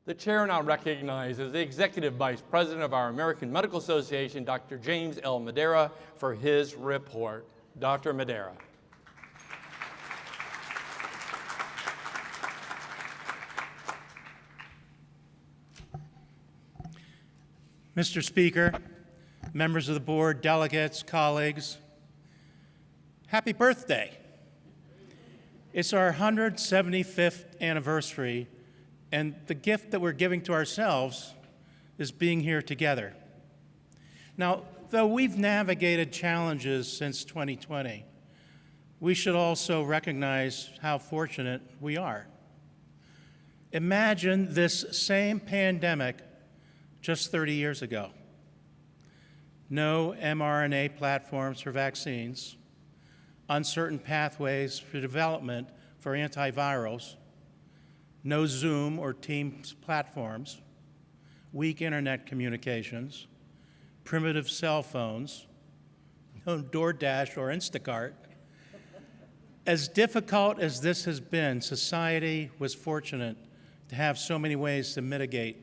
The chair now recognizes the Executive Vice President of our American Medical Association, Dr. James L. Madera, for his report. Dr. Madera. Mr. Speaker, members of the board, delegates, colleagues, happy birthday. It's our 175th anniversary, and the gift that we're giving to ourselves is being here together. Now, though we've navigated challenges since 2020, we should also recognize how fortunate we are. Imagine this same pandemic just 30 years ago. No mRNA platforms for vaccines, uncertain pathways for development for antivirals, no Zoom or Teams platforms, weak internet communications, primitive cell phones, no DoorDash or Instacart. As difficult as this has been, society was fortunate to have so many ways to mitigate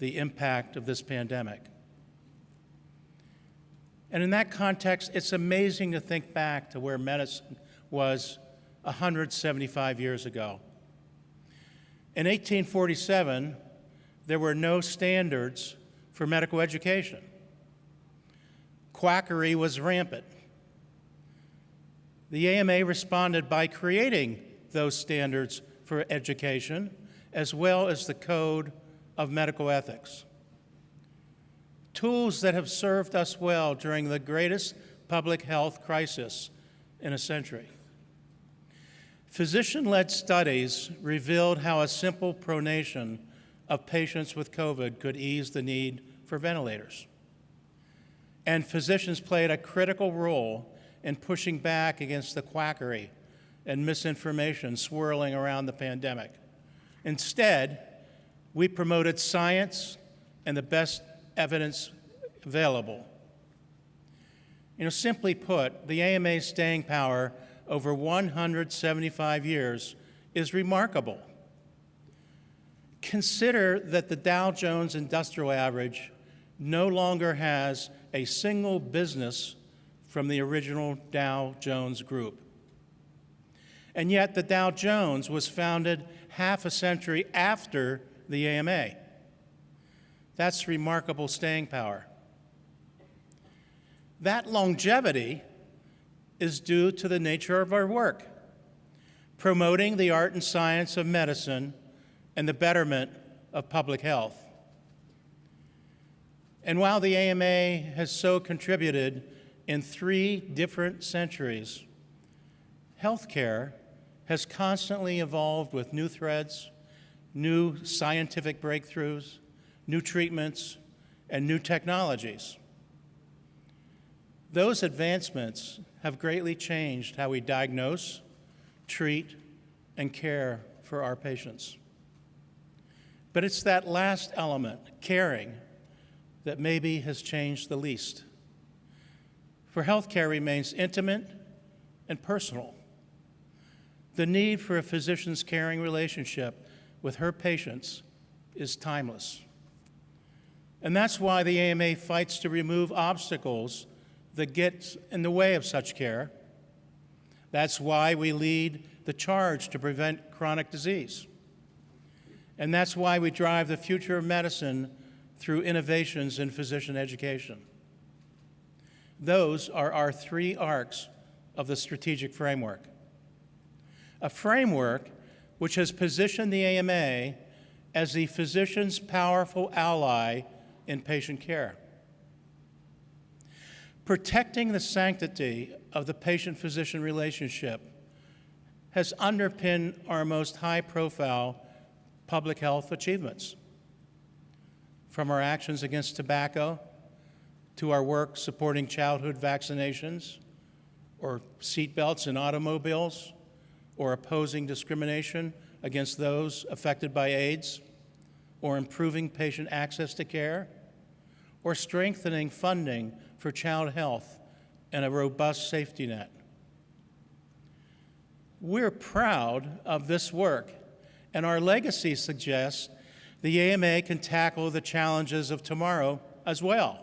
the impact of this pandemic. And in that context, it's amazing to think back to where medicine was 175 years ago. In 1847, there were no standards for medical education. Quackery was rampant. The AMA responded by creating those standards for education, as well as the Code of Medical Ethics. Tools that have served us well during the greatest public health crisis in a century. Physician-led studies revealed how a simple pronation of patients with COVID could ease the need for ventilators. And physicians played a critical role in pushing back against the quackery and misinformation swirling around the pandemic. Instead, we promoted science and the best evidence available. Simply put, the AMA's staying power over 175 years is remarkable. Consider that the Dow Jones Industrial Average no longer has a single business from the original Dow Jones Group. And yet the Dow Jones was founded half a century after the AMA. That's remarkable staying power. That longevity is due to the nature of our work, promoting the art and science of medicine and the betterment of public health. And while the AMA has so contributed in 3 different centuries, healthcare has constantly evolved with new threads, new scientific breakthroughs, new treatments, and new technologies. Those advancements have greatly changed how we diagnose, treat, and care for our patients. But it's that last element, caring, that maybe has changed the least. For healthcare remains intimate and personal. The need for a physician's caring relationship with her patients is timeless. And that's why the AMA fights to remove obstacles that get in the way of such care. That's why we lead the charge to prevent chronic disease. And that's why we drive the future of medicine through innovations in physician education. Those are our 3 arcs of the strategic framework. A framework which has positioned the AMA as the physician's powerful ally in patient care. Protecting the sanctity of the patient-physician relationship has underpinned our most high-profile public health achievements. From our actions against tobacco to our work supporting childhood vaccinations or seatbelts in automobiles or opposing discrimination against those affected by AIDS or improving patient access to care or strengthening funding for child health and a robust safety net. We're proud of this work, and our legacy suggests the AMA can tackle the challenges of tomorrow as well.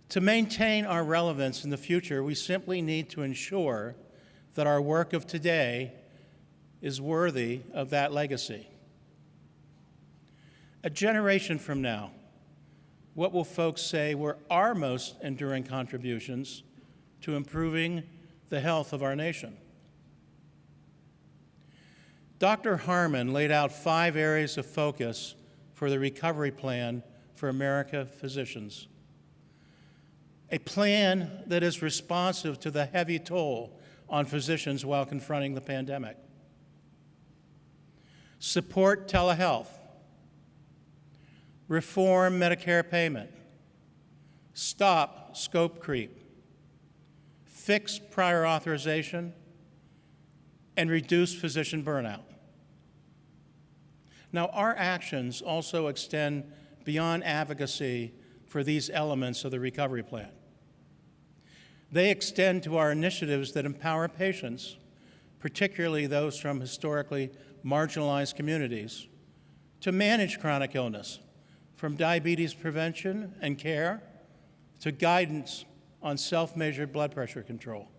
To maintain our relevance in the future, we simply need to ensure that our work of today is worthy of that legacy. A generation from now, what will folks say were our most enduring contributions to improving the health of our nation? Dr. Harmon laid out 5 areas of focus for the recovery plan for American physicians. A plan that is responsive to the heavy toll on physicians while confronting the pandemic. Support telehealth. Reform Medicare payment. Stop scope creep. Fix prior authorization. And reduce physician burnout. Now, our actions also extend beyond advocacy for these elements of the recovery plan. They extend to our initiatives that empower patients, particularly those from historically marginalized communities, to manage chronic illness, from diabetes prevention and care to guidance on self-measured blood pressure control.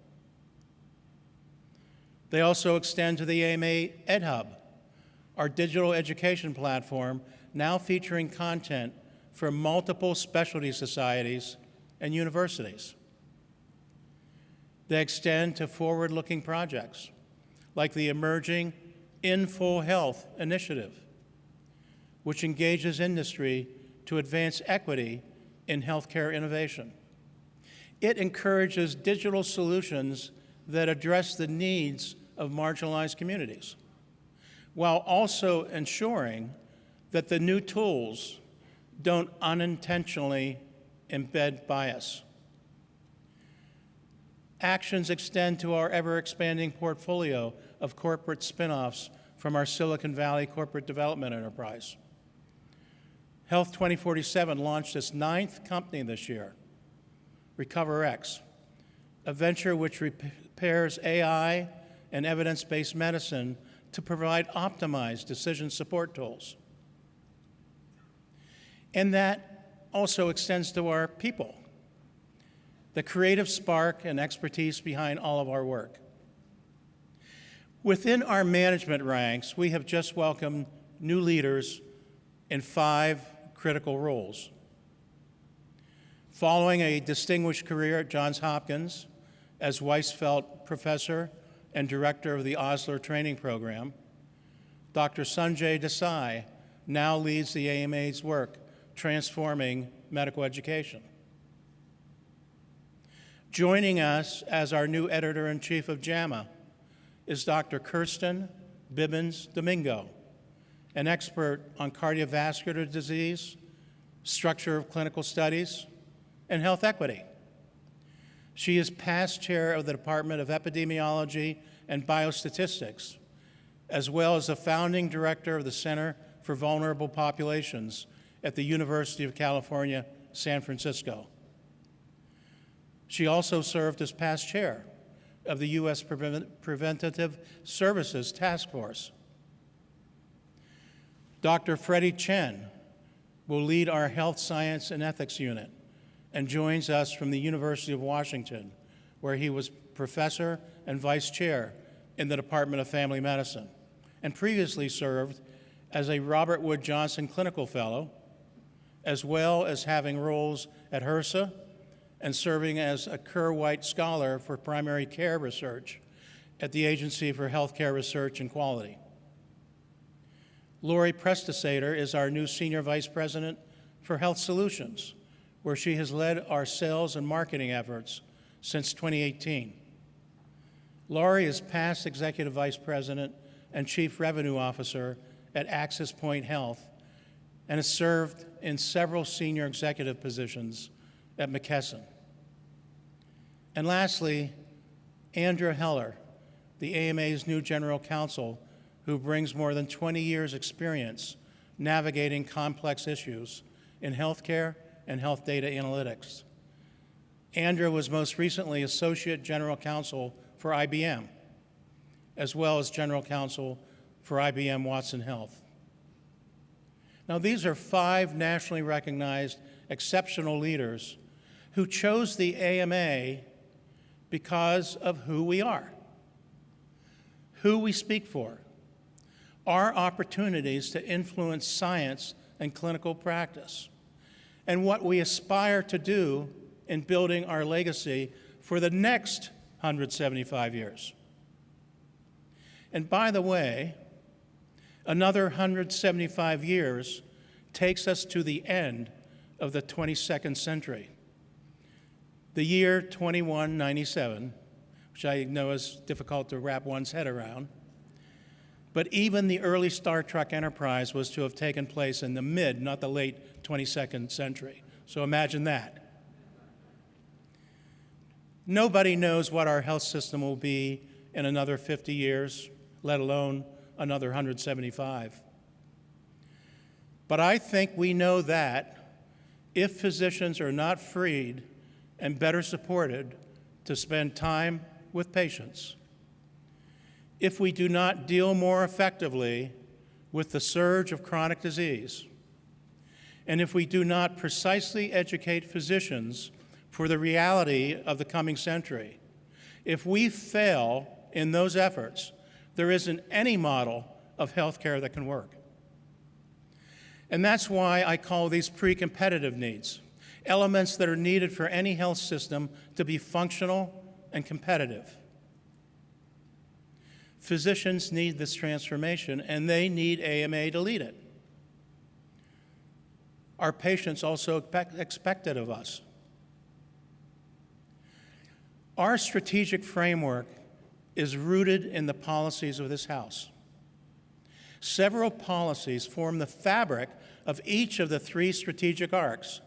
They also extend to the AMA EdHub, our digital education platform now featuring content from multiple specialty societies and universities. They extend to forward-looking projects like the emerging In Full Health initiative, which engages industry to advance equity in healthcare innovation. It encourages digital solutions that address the needs of marginalized communities, while also ensuring that the new tools don't unintentionally embed bias. Actions extend to our ever-expanding portfolio of corporate spinoffs from our Silicon Valley corporate development enterprise. Health 2047 launched its 9th company this year, RecoverX, a venture which pairs AI and evidence-based medicine to provide optimized decision support tools. And that also extends to our people, the creative spark and expertise behind all of our work. Within our management ranks, we have just welcomed new leaders in 5 critical roles. Following a distinguished career at Johns Hopkins as Weisfeld Professor and Director of the Osler Training Program, Dr. Sanjay Desai now leads the AMA's work transforming medical education. Joining us as our new editor-in-chief of JAMA is Dr. Kirsten Bibbins-Domingo, an expert on cardiovascular disease, structure of clinical studies, and health equity. She is past chair of the Department of Epidemiology and Biostatistics, as well as the founding director of the Center for Vulnerable Populations at the University of California, San Francisco. She also served as past chair of the U.S. Preventative Services Task Force. Dr. Freddie Chen will lead our Health Science and Ethics Unit and joins us from the University of Washington, where he was professor and vice chair in the Department of Family Medicine, and previously served as a Robert Wood Johnson Clinical Fellow, as well as having roles at HRSA and serving as a Kerr White Scholar for Primary Care Research at the Agency for Healthcare Research and Quality. Lori Prestisator is our new Senior Vice President for Health Solutions, where she has led our sales and marketing efforts since 2018. Lori is past Executive Vice President and Chief Revenue Officer at Access Point Health and has served in several senior executive positions at McKesson. And lastly, Andrea Heller, the AMA's new General Counsel, who brings more than 20 years' experience navigating complex issues in healthcare and health data analytics. Andrea was most recently Associate General Counsel for IBM, as well as General Counsel for IBM Watson Health. Now, these are 5 nationally recognized exceptional leaders who chose the AMA because of who we are, who we speak for, our opportunities to influence science and clinical practice, and what we aspire to do in building our legacy for the next 175 years. And by the way, another 175 years takes us to the end of the 22nd century, the year 2197, which I know is difficult to wrap one's head around. But even the early Star Trek Enterprise was to have taken place in the mid, not the late 22nd century. So imagine that. Nobody knows what our health system will be in another 50 years, let alone another 175. But I think we know that if physicians are not freed and better supported to spend time with patients, if we do not deal more effectively with the surge of chronic disease, and if we do not precisely educate physicians for the reality of the coming century, if we fail in those efforts, there isn't any model of healthcare that can work. And that's why I call these pre-competitive needs, elements that are needed for any health system to be functional and competitive. Physicians need this transformation, and they need AMA to lead it. Our patients also expect it of us. Our strategic framework is rooted in the policies of this House. Several policies form the fabric of each of the 3 strategic arcs,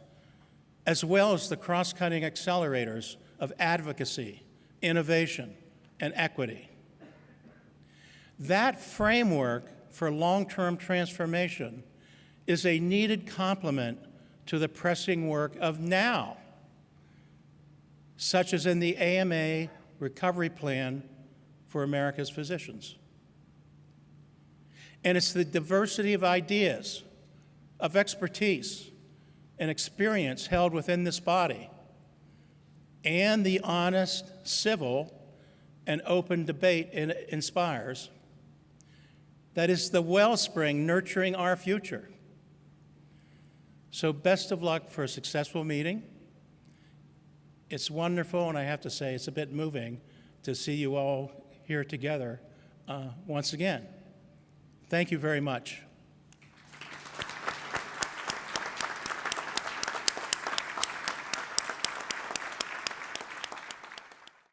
as well as the cross-cutting accelerators of advocacy, innovation, and equity. That framework for long-term transformation is a needed complement to the pressing work of now, such as in the AMA Recovery Plan for America's physicians. And it's the diversity of ideas, of expertise, and experience held within this body, and the honest, civil, and open debate it inspires, that is the wellspring nurturing our future. So best of luck for a successful meeting. It's wonderful, and I have to say it's a bit moving to see you all here together once again. Thank you very much.